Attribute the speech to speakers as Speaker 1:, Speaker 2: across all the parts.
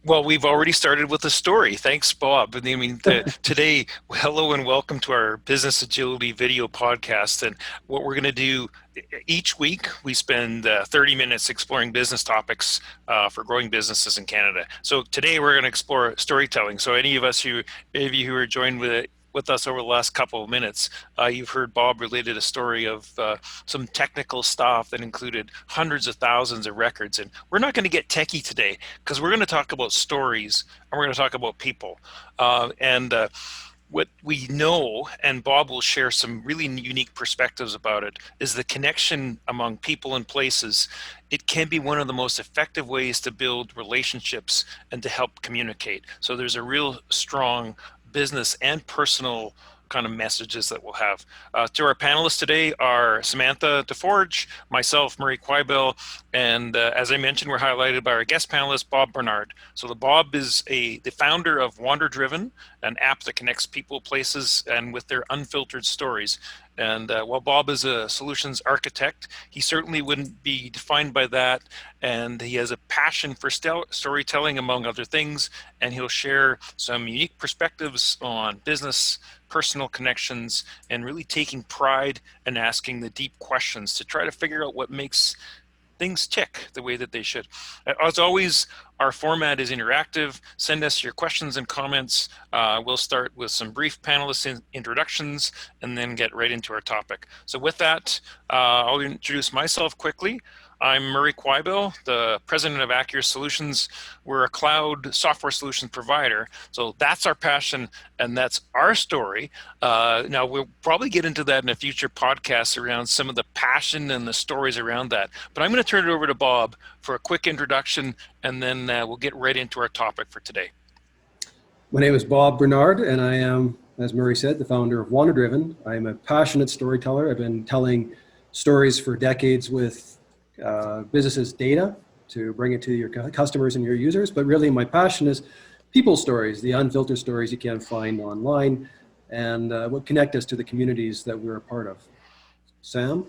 Speaker 1: Well, we've already started with a story. Thanks, Bob. And I mean, today, hello and welcome to our Business Agility video podcast. And what we're going to do each week, we spend 30 minutes exploring business topics for growing businesses in Canada. So today, we're going to explore storytelling. So any of you who are joined with us over the last couple of minutes, you've heard Bob related a story of some technical stuff that included hundreds of thousands of records. And we're not going to get techie today because we're going to talk about stories and we're going to talk about people. What we know, and Bob will share some really unique perspectives about it, is the connection among people and places. It can be one of the most effective ways to build relationships and to help communicate. So there's a real strong business and personal kind of messages that we'll have. To our panelists today are Samantha DeForge, myself, Murray Quibel, and as I mentioned, we're highlighted by our guest panelist, Bob Barnard. So the Bob is the founder of Wanderdriven, an app that connects people, places, and with their unfiltered stories. And while Bob is a solutions architect, he certainly wouldn't be defined by that. And he has a passion for storytelling, among other things. And he'll share some unique perspectives on business, personal connections, and really taking pride in asking the deep questions to try to figure out what makes things tick the way that they should. As always, our format is interactive. Send us your questions and comments. We'll start with some brief panelist introductions and then get right into our topic. So with that, I'll introduce myself quickly. I'm Murray Quibel, the president of Accurate Solutions. We're a cloud software solution provider. So that's our passion and that's our story. Now we'll probably get into that in a future podcast around some of the passion and the stories around that. But I'm going to turn it over to Bob for a quick introduction and then we'll get right into our topic for today.
Speaker 2: My name is Bob Barnard and I am, as Murray said, the founder of Wanderdriven. I'm a passionate storyteller. I've been telling stories for decades with businesses' data to bring it to your customers and your users, but really my passion is people stories, the unfiltered stories you can't find online, and what connect us to the communities that we're a part of. Sam?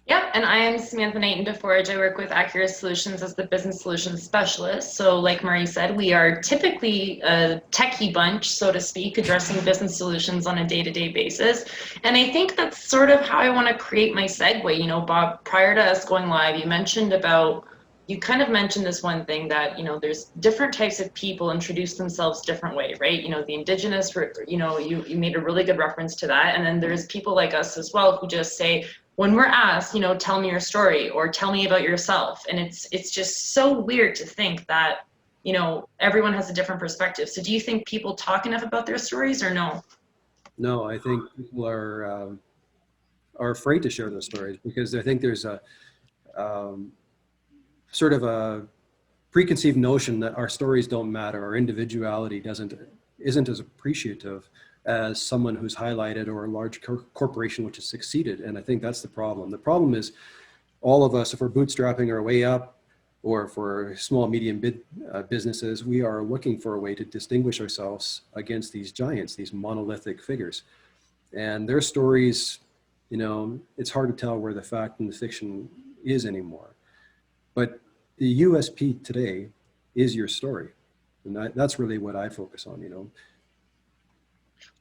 Speaker 3: Yep, and I am Samantha Knighton DeForge. I work with Accurate Solutions as the business solutions specialist. So like Murray said, we are typically a techie bunch, so to speak, addressing business solutions on a day-to-day basis. And I think that's sort of how I want to create my segue. You know, Bob, prior to us going live, you kind of mentioned this one thing that, you know, there's different types of people introduce themselves different way, right? You know, the Indigenous, you know, you made a really good reference to that. And then there's people like us as well who just say, when we're asked, you know, tell me your story or tell me about yourself. And it's just so weird to think that, you know, everyone has a different perspective. So do you think people talk enough about their stories or no?
Speaker 2: No, I think people are afraid to share their stories because I think there's a sort of a preconceived notion that our stories don't matter, our individuality isn't as appreciative as someone who's highlighted or a large corporation which has succeeded. And I think that's the problem. The problem is all of us, if we're bootstrapping our way up or for small, medium businesses, we are looking for a way to distinguish ourselves against these giants, these monolithic figures. And their stories, you know, it's hard to tell where the fact and the fiction is anymore. But the USP today is your story. And that's really what I focus on, you know.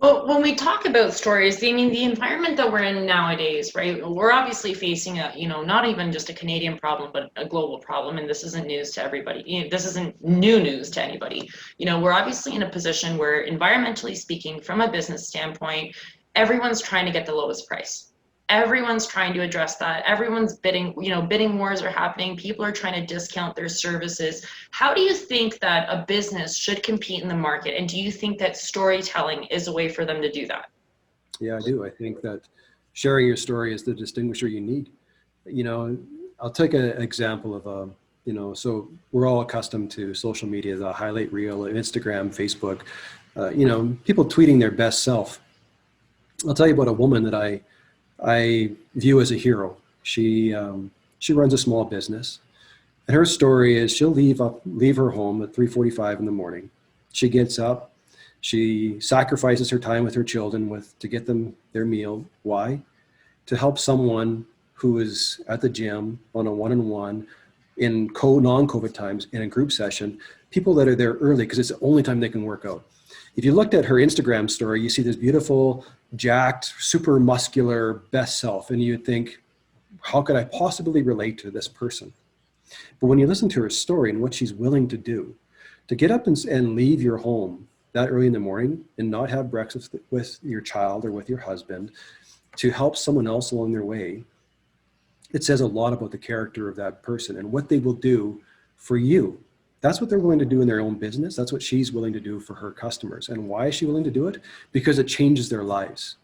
Speaker 3: Well, when we talk about stories, I mean, the environment that we're in nowadays, right? We're obviously facing a, you know, not even just a Canadian problem, but a global problem. And this isn't news to everybody. You know, this isn't new news to anybody. You know, we're obviously in a position where environmentally speaking, from a business standpoint, everyone's trying to get the lowest price. Everyone's trying to address that. Everyone's bidding, you know, bidding wars are happening. People are trying to discount their services. How do you think that a business should compete in the market? And do you think that storytelling is a way for them to do that?
Speaker 2: Yeah, I do. I think that sharing your story is the distinguisher you need. You know, I'll take an example of you know, so we're all accustomed to social media, the highlight reel, Instagram, Facebook, you know, people tweeting their best self. I'll tell you about a woman that I view as a hero. She runs a small business, and her story is she'll leave her home at 3:45 in the morning. She gets up, she sacrifices her time with her children to get them their meal. Why? To help someone who is at the gym on a one-on-one in non-COVID times in a group session people that are there early because it's the only time they can work out. If you looked at her Instagram story, you see this beautiful, jacked, super muscular best self, and you'd think, how could I possibly relate to this person? But when you listen to her story and what she's willing to do, to get up and leave your home that early in the morning and not have breakfast with your child or with your husband to help someone else along their way, it says a lot about the character of that person and what they will do for you. That's what they're willing to do in their own business. That's what she's willing to do for her customers. And why is she willing to do it? Because it changes their lives.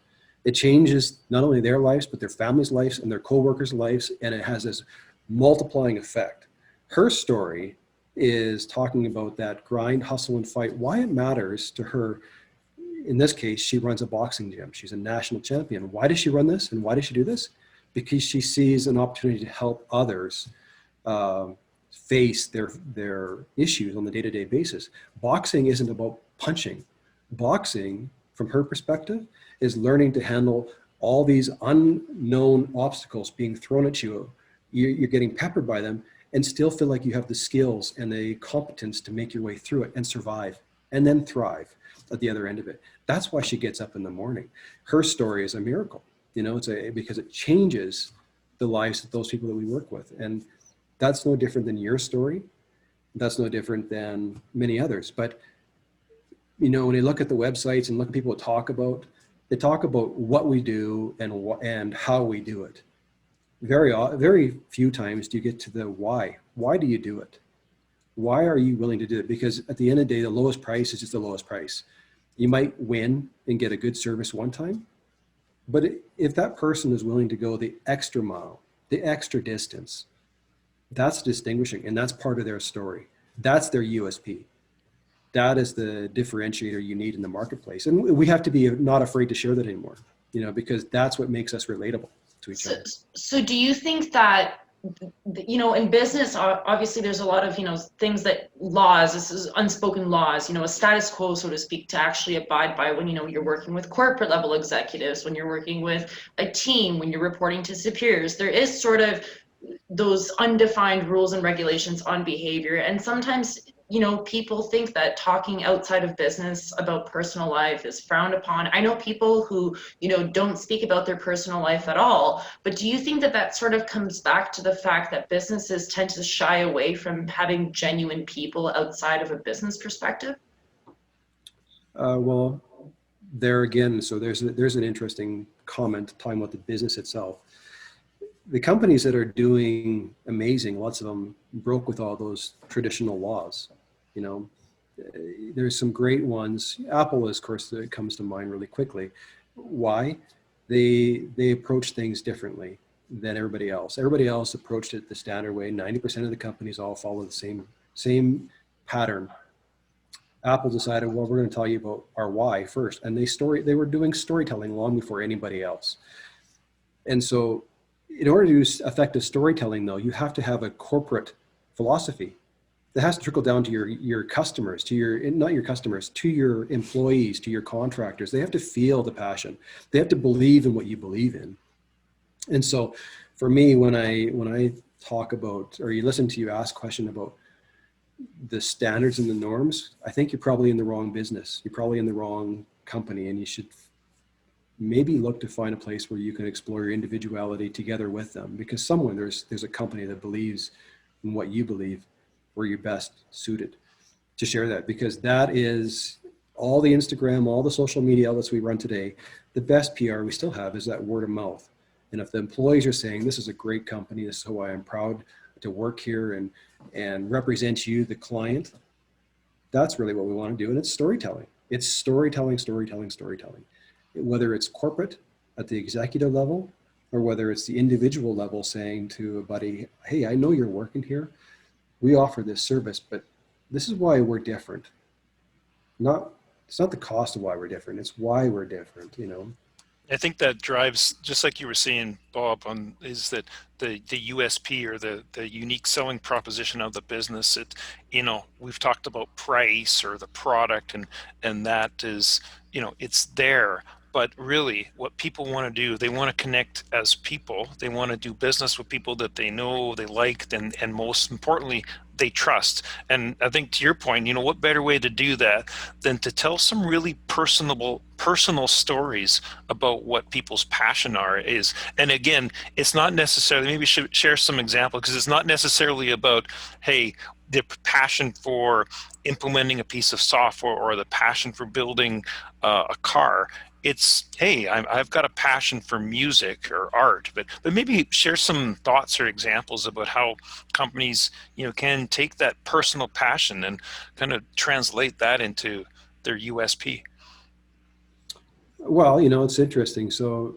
Speaker 2: It changes not only their lives, but their families' lives and their coworkers' lives. And it has this multiplying effect. Her story is talking about that grind, hustle, and fight, why it matters to her. In this case, she runs a boxing gym. She's a national champion. Why does she run this? And why does she do this? Because she sees an opportunity to help others face their issues on the day-to-day basis. Boxing isn't about punching. Boxing, from her perspective, is learning to handle all these unknown obstacles being thrown at you. You're getting peppered by them and still feel like you have the skills and the competence to make your way through it and survive and then thrive at the other end of it. That's why she gets up in the morning. Her story is a miracle, because it changes the lives of those people that we work with. And that's no different than your story. That's no different than many others. But, when you look at the websites and look at people they talk about what we do and how we do it. Very few times do you get to the why. Why do you do it? Why are you willing to do it? Because at the end of the day, the lowest price is just the lowest price. You might win and get a good service one time, but if that person is willing to go the extra mile, the extra distance, that's distinguishing, and that's part of their story. That's their USP. That is the differentiator you need in the marketplace. And we have to be not afraid to share that anymore, because that's what makes us relatable to each other.
Speaker 3: So do you think that, in business, obviously there's a lot of, things that this is unspoken laws, a status quo, so to speak, to actually abide by when, you're working with corporate level executives, when you're working with a team, when you're reporting to superiors, there is sort of those undefined rules and regulations on behavior. And sometimes, people think that talking outside of business about personal life is frowned upon. I know people who, don't speak about their personal life at all. But do you think that sort of comes back to the fact that businesses tend to shy away from having genuine people outside of a business perspective?
Speaker 2: Well, there again, so there's an interesting comment talking about the business itself. The companies that are doing amazing, lots of them broke with all those traditional laws. There's some great ones. Apple is, of course, that comes to mind really quickly. Why? They approach things differently than everybody else. Everybody else approached it the standard way. 90% of the companies all follow the same pattern. Apple decided, well, we're going to tell you about our why first. And they were doing storytelling long before anybody else. And so in order to do effective storytelling, though, you have to have a corporate philosophy that has to trickle down to your customers, to your employees, to your contractors. They have to feel the passion. They have to believe in what you believe in. And so for me, when I talk about, or you ask question about the standards and the norms, I think you're probably in the wrong business. You're probably in the wrong company, and you should maybe look to find a place where you can explore your individuality together with them, because somewhere there's a company that believes in what you believe, where you're best suited to share that, because that is all the Instagram, all the social media outlets we run today. The best PR we still have is that word of mouth. And if the employees are saying, this is a great company, this is why I'm proud to work here and represent you, the client, that's really what we want to do. And it's storytelling. It's storytelling. Whether it's corporate at the executive level, or whether it's the individual level saying to a buddy, hey, I know you're working here. We offer this service, but this is why we're different. It's not the cost of why we're different. It's why we're different,
Speaker 1: I think that drives, just like you were saying, Bob, is that the USP, or the unique selling proposition of the business. We've talked about price or the product, and that is, it's there, But really, what people want to do, they want to connect as people. They want to do business with people that they know, they like, and most importantly, they trust. And I think to your point, what better way to do that than to tell some really personal stories about what people's passion is. And again, it's not necessarily, maybe we should share some examples, because it's not necessarily about, hey, the passion for implementing a piece of software or the passion for building a car. It's, hey, I've got a passion for music or art, but maybe share some thoughts or examples about how companies, can take that personal passion and kind of translate that into their USP.
Speaker 2: Well, it's interesting. So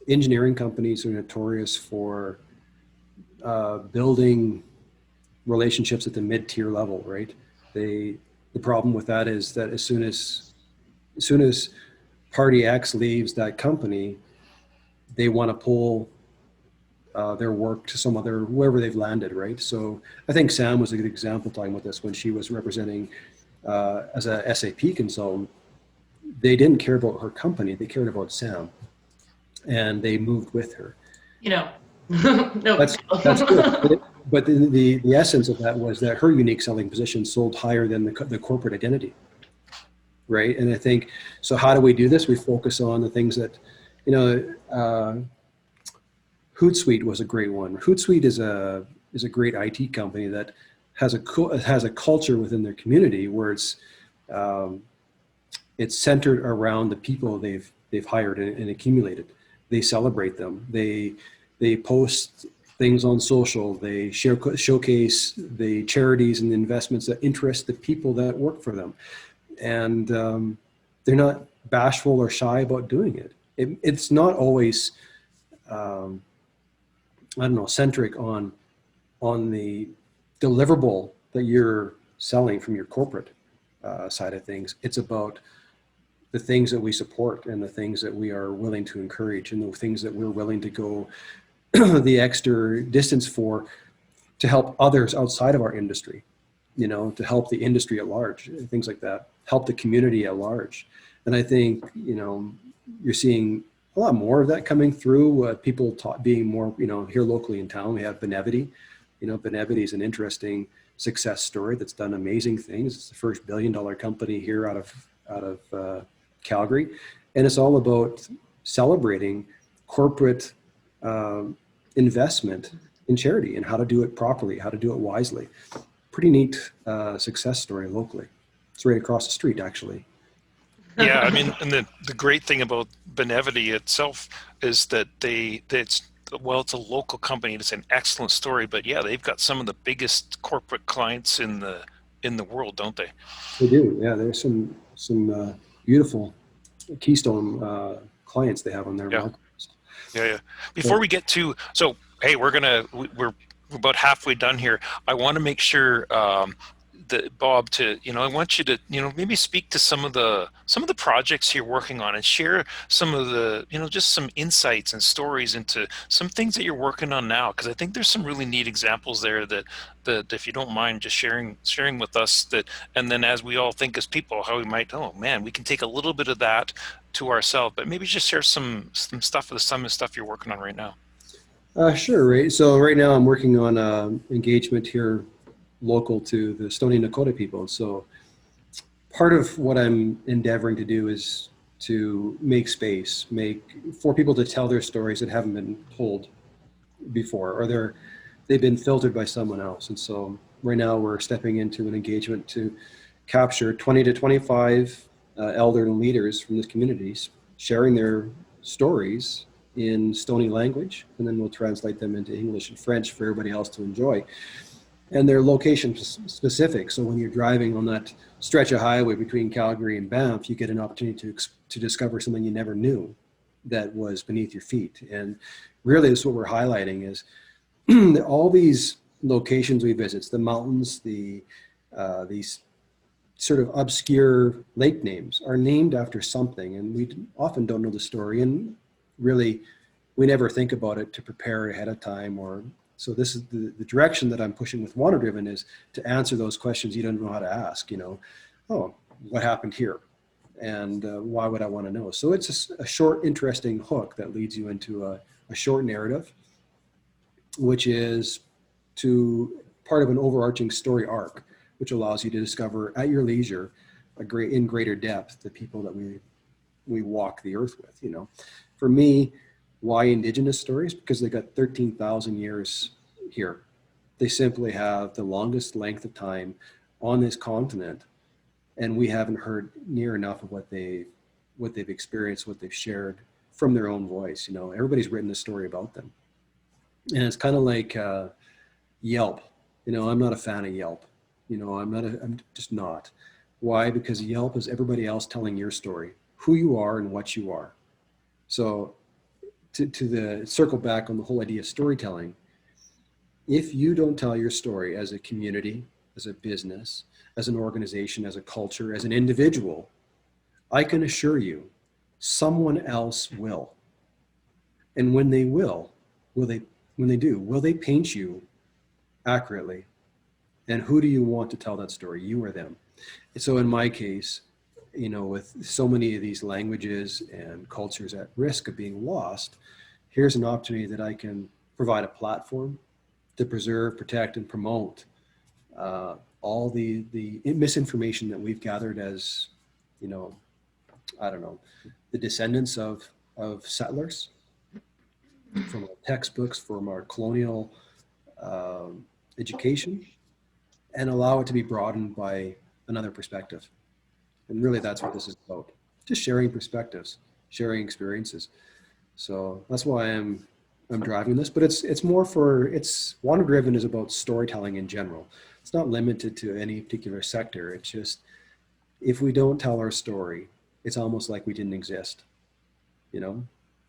Speaker 2: engineering companies are notorious for building relationships at the mid-tier level, right? The problem with that is that as soon as party X leaves that company, they want to pull their work to some other, wherever they've landed, right? So I think Sam was a good example talking about this when she was representing as a SAP consultant. They didn't care about her company, they cared about Sam, and they moved with her.
Speaker 3: No.
Speaker 2: That's good. But the essence of that was that her unique selling position sold higher than the corporate identity, right? And I think, so how do we do this? We focus on the things that, Hootsuite was a great one. Hootsuite is a great IT company that has a culture within their community where it's centered around the people they've hired and accumulated. They celebrate them. They post things on social. They showcase the charities and the investments that interest the people that work for them, and they're not bashful or shy about doing it. It's not always centric on the deliverable that you're selling from your corporate side of things. It's about the things that we support and the things that we are willing to encourage and the things that we're willing to go the extra distance for to help others outside of our industry, to help the industry at large, things like that, help the community at large. And I think, you're seeing a lot more of that coming through, people being more, here locally in town, we have Benevity. Benevity is an interesting success story that's done amazing things. It's the first billion-dollar company here out of Calgary. And it's all about celebrating corporate investment in charity and how to do it properly, how to do it wisely. Pretty neat success story locally. It's right across the street, actually.
Speaker 1: Yeah, I mean, and the great thing about Benevity itself is that it's a local company. It's an excellent story, but yeah, they've got some of the biggest corporate clients in the world, don't they?
Speaker 2: They do. Yeah, there's some beautiful keystone clients they have on their market.
Speaker 1: Yeah. Before we get to, so hey, we're about halfway done here. I want to make sure that Bob, I want you to maybe speak to some of the projects you're working on and share some of the just some insights and stories into some things that you're working on now, because I think there's some really neat examples there that if you don't mind just sharing with us, that, and then as we all think as people, how we might, oh man, we can take a little bit of that to ourselves, but maybe just share some stuff with some of the stuff you're working on right now.
Speaker 2: Sure. Right. So right now I'm working on engagement here local to the Stoney Nakoda people. So part of what I'm endeavoring to do is to make space, for people to tell their stories that haven't been told before, or they've been filtered by someone else. And so right now we're stepping into an engagement to capture 20 to 25 elder leaders from these communities, sharing their stories in Stoney language, and then we'll translate them into English and French for everybody else to enjoy. And they're location specific. So when you're driving on that stretch of highway between Calgary and Banff, you get an opportunity to discover something you never knew that was beneath your feet. And really, that's what we're highlighting is all these locations we visit, the mountains, these sort of obscure lake names are named after something, and we often don't know the story. And really, we never think about it to prepare ahead of time. So this is the direction that I'm pushing with Wanderdriven, is to answer those questions you don't know how to ask. Oh, what happened here? And why would I want to know? So it's a short, interesting hook that leads you into a short narrative, which is to part of an overarching story arc, which allows you to discover at your leisure in greater depth the people that we walk the earth with. You know, for me, why Indigenous stories? Because they got 13,000 years here. They simply have the longest length of time on this continent, and we haven't heard near enough of what they've experienced, what they've shared from their own voice. You know, everybody's written a story about them, and it's kind of like Yelp. You know, I'm not a fan of Yelp. You know, I'm just not. Why? Because Yelp is everybody else telling your story, who you are and what you are. So to the circle back on the whole idea of storytelling, if you don't tell your story as a community, as a business, as an organization, as a culture, as an individual, I can assure you someone else will. And when they when they do, will they paint you accurately? And who do you want to tell that story, you or them? So in my case, you know, with so many of these languages and cultures at risk of being lost, here's an opportunity that I can provide a platform to preserve, protect, and promote all the misinformation that we've gathered as, you know, I don't know, the descendants of settlers, from our textbooks, from our colonial education, and allow it to be broadened by another perspective. And really that's what this is about. Just sharing perspectives, sharing experiences. So that's why I'm driving this, but it's more for, Wanderdriven is about storytelling in general. It's not limited to any particular sector. It's just, if we don't tell our story, it's almost like we didn't exist, you know?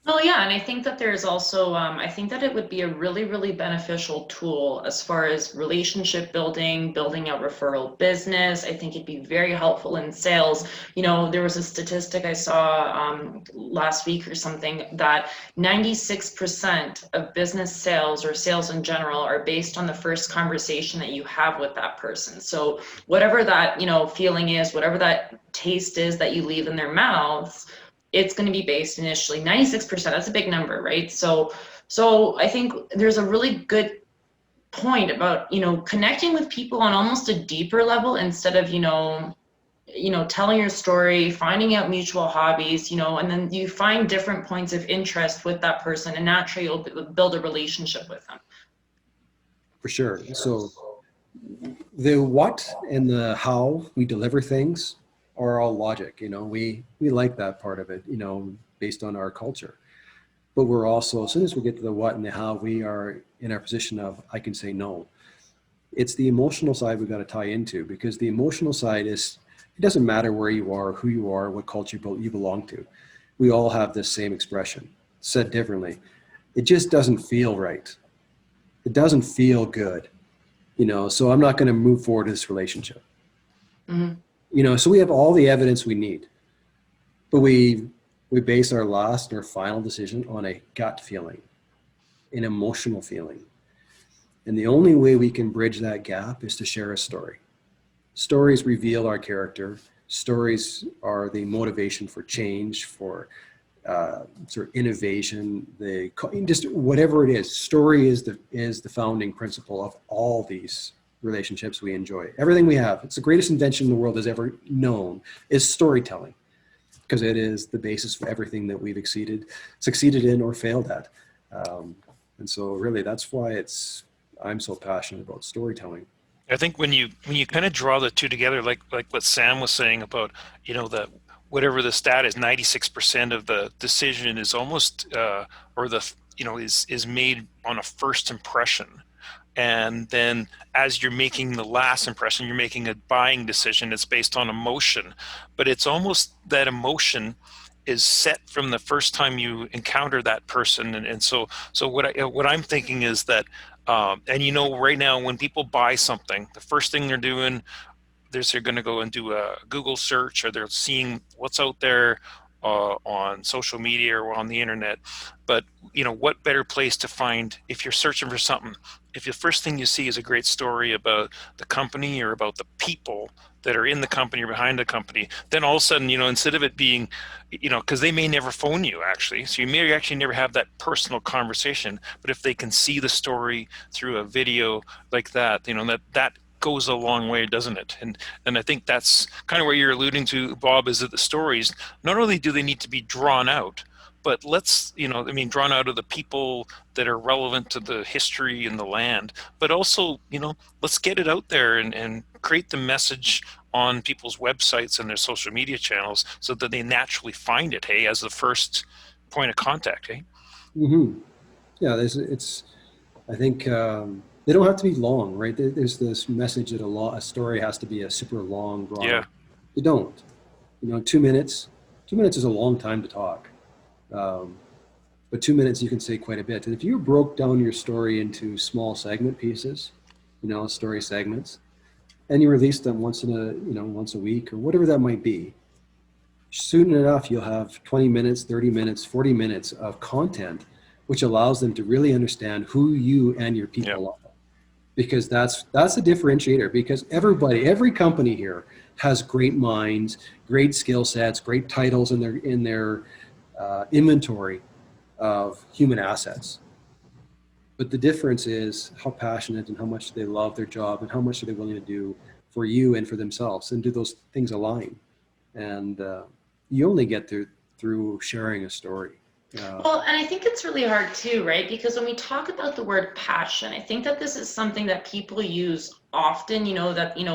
Speaker 3: Well, yeah, and I think that there's also, I think that it would be a really, really beneficial tool as far as relationship building, building out referral business. I think it'd be very helpful in sales. You know, there was a statistic I saw last week or something that 96% of business sales or sales in general are based on the first conversation that you have with that person. So whatever that, you know, feeling is, whatever that taste is that you leave in their mouths, it's going to be based initially 96%. That's a big number, right? So I think there's a really good point about, you know, connecting with people on almost a deeper level instead of, you know, telling your story, finding out mutual hobbies, you know, and then you find different points of interest with that person, and naturally you'll build a relationship with them.
Speaker 2: For sure. So the what and the how we deliver things are all logic. You know, we like that part of it, you know, based on our culture. But we're also, as soon as we get to the what and the how, we are in our position of, I can say no. It's the emotional side we've got to tie into, because the emotional side is, it doesn't matter where you are, who you are, what culture you belong to. We all have this same expression. Said differently, it just doesn't feel right. It doesn't feel good, you know, so I'm not going to move forward in this relationship. Mm-hmm. You know, so we have all the evidence we need, but we base our last or final decision on a gut feeling, an emotional feeling. And the only way we can bridge that gap is to share a story. Stories reveal our character. Stories are the motivation for change, for sort of innovation, just whatever it is. Story is the founding principle of all these relationships we enjoy. Everything we have, it's the greatest invention the world has ever known, is storytelling, because it is the basis for everything that we've succeeded in or failed at. And so really that's why I'm so passionate about storytelling.
Speaker 1: I think when you kind of draw the two together, like what Sam was saying about, you know, whatever the stat is, 96% of the decision is almost is made on a first impression. And then as you're making the last impression, you're making a buying decision. It's based on emotion, but it's almost that emotion is set from the first time you encounter that person. And so what I'm thinking is that, and you know, right now when people buy something, the first thing they're doing, they're going to go and do a Google search, or they're seeing what's out there on social media or on the internet. But you know, what better place to find, if you're searching for something, if the first thing you see is a great story about the company or about the people that are in the company or behind the company, then all of a sudden, instead of it being, because they may never phone you actually, so you may actually never have that personal conversation, but if they can see the story through a video like that, that goes a long way, doesn't it? And I think that's kind of what you're alluding to, Bob, is that the stories, not only do they need to be drawn out, but let's, drawn out of the people that are relevant to the history and the land, but also, let's get it out there and create the message on people's websites and their social media channels so that they naturally find it, hey, as the first point of contact, hey?
Speaker 2: Mm-hmm. Yeah, I think they don't have to be long, right? There's this message that a story has to be a super long, drawn
Speaker 1: Yeah.
Speaker 2: out. They don't. 2 minutes. 2 minutes is a long time to talk. But 2 minutes you can say quite a bit. And if you broke down your story into small segment pieces, story segments, and you release them once a week or whatever that might be, soon enough you'll have 20 minutes, 30 minutes, 40 minutes of content, which allows them to really understand who you and your people are. Because that's a differentiator, because every company here has great minds, great skill sets, great titles in their inventory of human assets. But the difference is how passionate and how much they love their job and how much are they willing to do for you and for themselves, and do those things align. And you only get through sharing a story.
Speaker 3: Well, and I think it's really hard too, right? Because when we talk about the word passion, I think that this is something that people use often,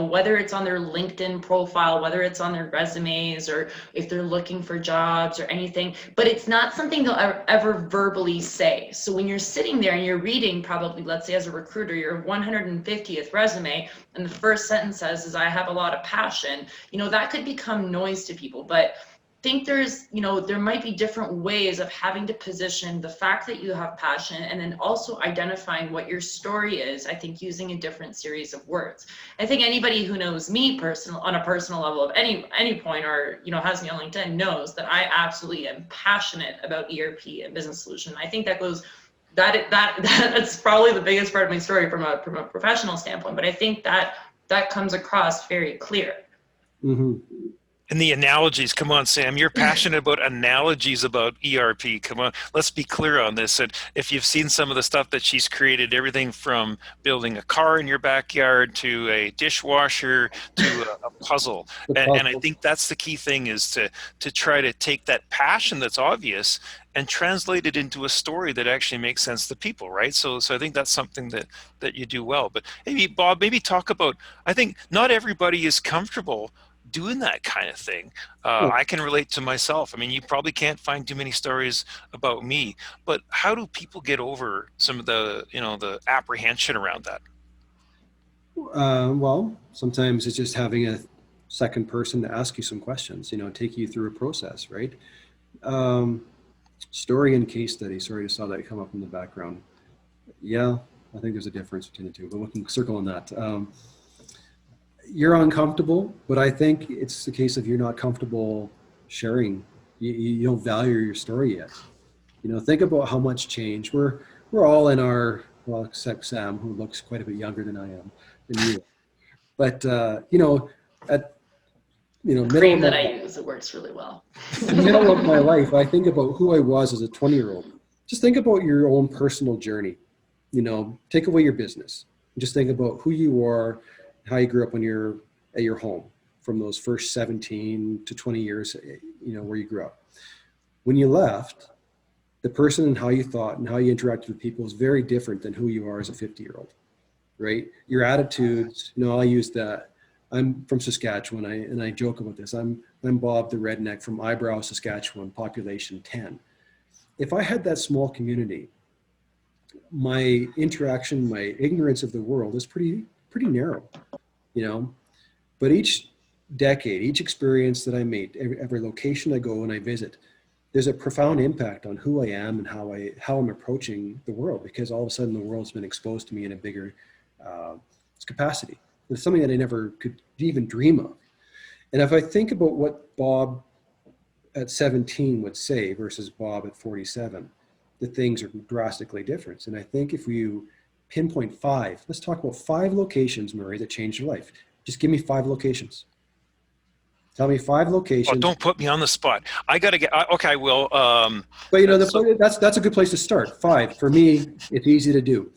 Speaker 3: whether it's on their LinkedIn profile, whether it's on their resumes, or if they're looking for jobs or anything, but it's not something they'll ever verbally say. So when you're sitting there and you're reading, probably, let's say as a recruiter, your 150th resume, and the first sentence says, I have a lot of passion, that could become noise to people. But think there's, there might be different ways of having to position the fact that you have passion, and then also identifying what your story is. I think using a different series of words. I think anybody who knows me on a personal level of any point, or has me on LinkedIn, knows that I absolutely am passionate about ERP and business solution. I think that's probably the biggest part of my story from a professional standpoint. But I think that comes across very clear.
Speaker 2: Mm-hmm.
Speaker 1: And the analogies, come on, Sam, you're passionate about analogies about ERP. Come on, let's be clear on this. And if you've seen some of the stuff that she's created, everything from building a car in your backyard to a dishwasher to a puzzle. And I think that's the key thing, is to try to take that passion that's obvious and translate it into a story that actually makes sense to people, right? So I think that's something that you do well. But maybe, Bob, talk about, I think not everybody is comfortable doing that kind of thing. I can relate to myself. You probably can't find too many stories about me, but how do people get over some of the, the apprehension around that?
Speaker 2: Well, sometimes it's just having a second person to ask you some questions, take you through a process, right? Story and case study. Sorry, I saw that come up in the background. Yeah, I think there's a difference between the two, but we can circle on that. You're uncomfortable, but I think it's the case of you're not comfortable sharing. You don't value your story yet. Think about how much change. We're all in our, well, except Sam, who looks quite a bit younger than I am, than you. But at middle
Speaker 3: cream
Speaker 2: of
Speaker 3: that I use, it works really well.
Speaker 2: middle of my life, I think about who I was as a 20-year-old. Just think about your own personal journey. Take away your business. Just think about who you are, how you grew up at your home from those first 17 to 20 years, where you grew up. When you left, the person and how you thought and how you interacted with people is very different than who you are as a 50-year-old, right? Your attitudes, I'll use that. I'm from Saskatchewan, and I joke about this. I'm Bob the redneck from Eyebrow, Saskatchewan, population 10. If I had that small community, my interaction, my ignorance of the world is pretty narrow, but each decade, each experience that I meet, every location I go and I visit, there's a profound impact on who I am and how I'm approaching the world, because all of a sudden the world's been exposed to me in a bigger capacity. It's something that I never could even dream of. And if I think about what Bob at 17 would say versus Bob at 47, the things are drastically different. And I think if you pinpoint 5, let's talk about 5 locations, Murray, that changed your life. Just give me 5 locations. Tell me 5
Speaker 1: Oh,
Speaker 2: locations.
Speaker 1: don't put me on the spot. I got to get, okay, I will.
Speaker 2: But the point, that's a good place to start. 5 for me, it's easy to do.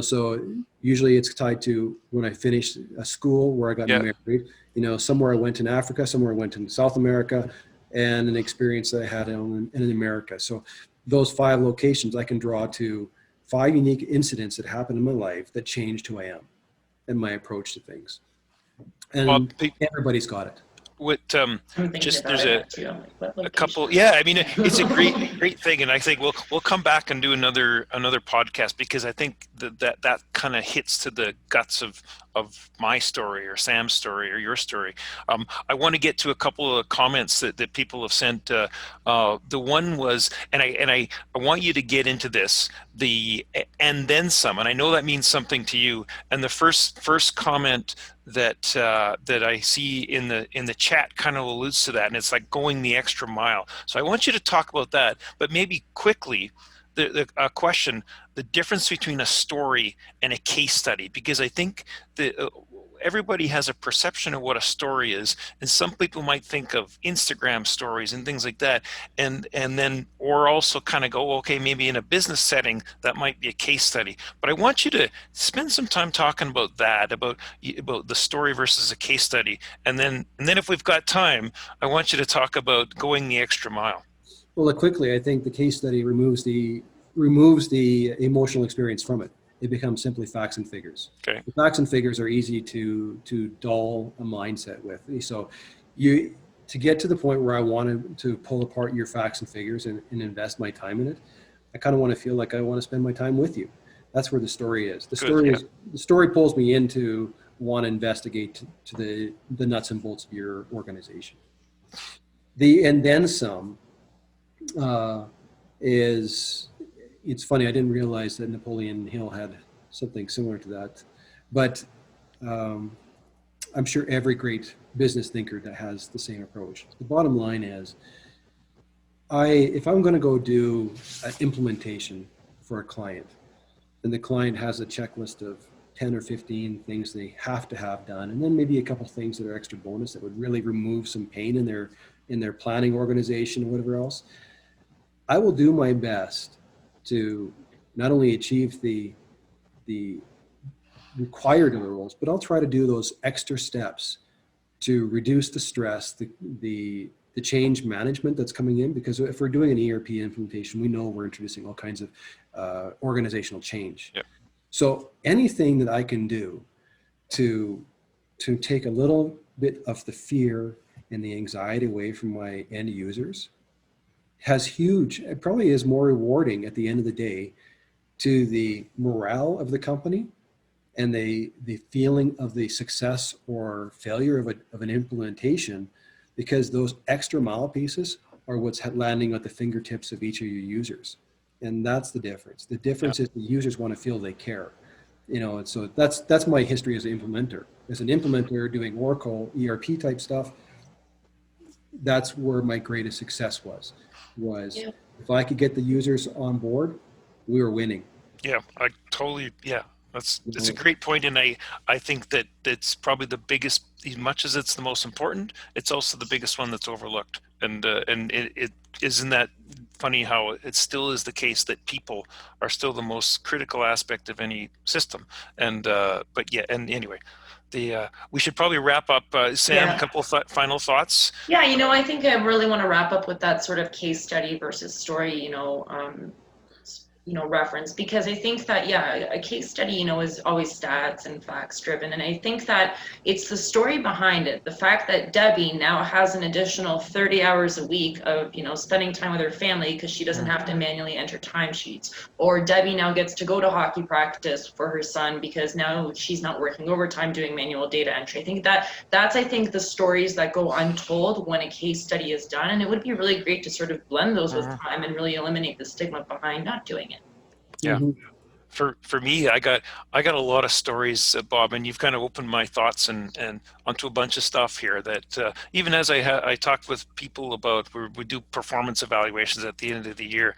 Speaker 2: So usually it's tied to when I finished a school where I got
Speaker 1: Yeah.
Speaker 2: married. Somewhere I went in Africa, somewhere I went in South America, and an experience that I had in America. So those 5 locations I can draw to 5 unique incidents that happened in my life that changed who I am and my approach to things. And everybody's got it.
Speaker 1: What
Speaker 3: I'm thinking
Speaker 1: just
Speaker 3: about
Speaker 1: there's
Speaker 3: it too. I'm like, what
Speaker 1: a
Speaker 3: location?
Speaker 1: couple, yeah, I mean, it's a great thing, and I think we'll come back and do another podcast, because I think that kind of hits to the guts of my story or Sam's story or your story. I want to get to a couple of comments that people have sent. The one was, and I want you to get into this, and then some, and I know that means something to you. And the first comment that I see in the chat kind of alludes to that, and it's like going the extra mile. So I want you to talk about that, but maybe quickly, the question: the difference between a story and a case study, because I think that everybody has a perception of what a story is, and some people might think of Instagram stories and things like that, and then, or also kind of go, okay, maybe in a business setting that might be a case study. But I want you to spend some time talking about that, about the story versus a case study, and then if we've got time, I want you to talk about going the extra mile.
Speaker 2: Well, quickly, I think the case study removes the emotional experience from it. It becomes simply facts and figures.
Speaker 1: Okay.
Speaker 2: The facts and figures are easy to dull a mindset with. So to get to the point where I wanted to pull apart your facts and figures and invest my time in it, I kind of want to feel like I want to spend my time with you. That's where the story is. The story pulls me into want to investigate to the nuts and bolts of your organization. And then some it's funny, I didn't realize that Napoleon Hill had something similar to that, but I'm sure every great business thinker that has the same approach. The bottom line is, if I'm going to go do an implementation for a client, and the client has a checklist of 10 or 15 things they have to have done, and then maybe a couple things that are extra bonus that would really remove some pain in their planning organization or whatever else, I will do my best to not only achieve the required deliverables, but I'll try to do those extra steps to reduce the stress, the change management that's coming in. Because if we're doing an ERP implementation, we know we're introducing all kinds of organizational change.
Speaker 1: Yep.
Speaker 2: So anything that I can do to take a little bit of the fear and the anxiety away from my end users it probably is more rewarding at the end of the day to the morale of the company and the feeling of the success or failure of an implementation, because those extra mile pieces are what's landing at the fingertips of each of your users. And that's the difference. The difference is the users want to feel they care. And so that's my history as an implementer. As an implementer doing Oracle ERP type stuff, that's where my greatest success was if I could get the users on board, we were winning.
Speaker 1: Yeah, I totally, that's a great point. And I think that it's probably the biggest, as much as it's the most important, it's also the biggest one that's overlooked. And it isn't that funny how it still is the case that people are still the most critical aspect of any system. And anyway, we should probably wrap up. Sam, a couple of final thoughts.
Speaker 3: Yeah, I think I really want to wrap up with that sort of case study versus story, reference, because I think that, a case study, is always stats and facts driven. And I think that it's the story behind it. The fact that Debbie now has an additional 30 hours a week of, spending time with her family because she doesn't have to manually enter timesheets. Or Debbie now gets to go to hockey practice for her son because now she's not working overtime doing manual data entry. I think that's the stories that go untold when a case study is done. And it would be really great to sort of blend those with time and really eliminate the stigma behind not doing it.
Speaker 1: Yeah.
Speaker 2: Mm-hmm.
Speaker 1: For me, I got a lot of stories, Bob, and you've kind of opened my thoughts and onto a bunch of stuff here that even as I talked with people about, we do performance evaluations at the end of the year,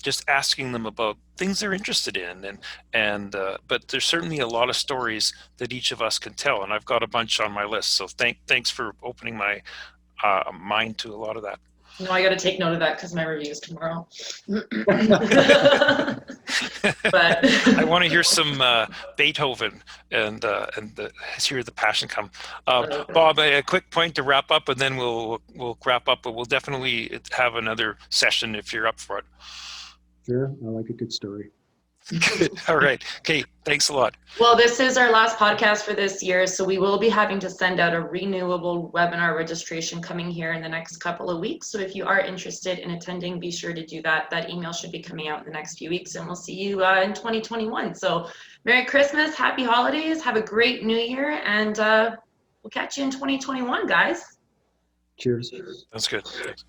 Speaker 1: just asking them about things they're interested in, and but there's certainly a lot of stories that each of us can tell, and I've got a bunch on my list. So thanks for opening my mind to a lot of that.
Speaker 3: No, I got to take note of that because my review is tomorrow. But
Speaker 1: I want to hear some Beethoven and hear the passion come. Bob, a quick point to wrap up, and then we'll wrap up. But we'll definitely have another session if you're up for it.
Speaker 2: Sure, I like a good story.
Speaker 1: Good. All right. Okay. Thanks a lot.
Speaker 3: Well, this is our last podcast for this year, so we will be having to send out a renewable webinar registration coming here in the next couple of weeks. So if you are interested in attending, be sure to do that. That email should be coming out in the next few weeks, and we'll see you in 2021. So Merry Christmas, Happy Holidays, have a great New Year, and we'll catch you in 2021, guys.
Speaker 2: Cheers.
Speaker 1: That's good. Thanks.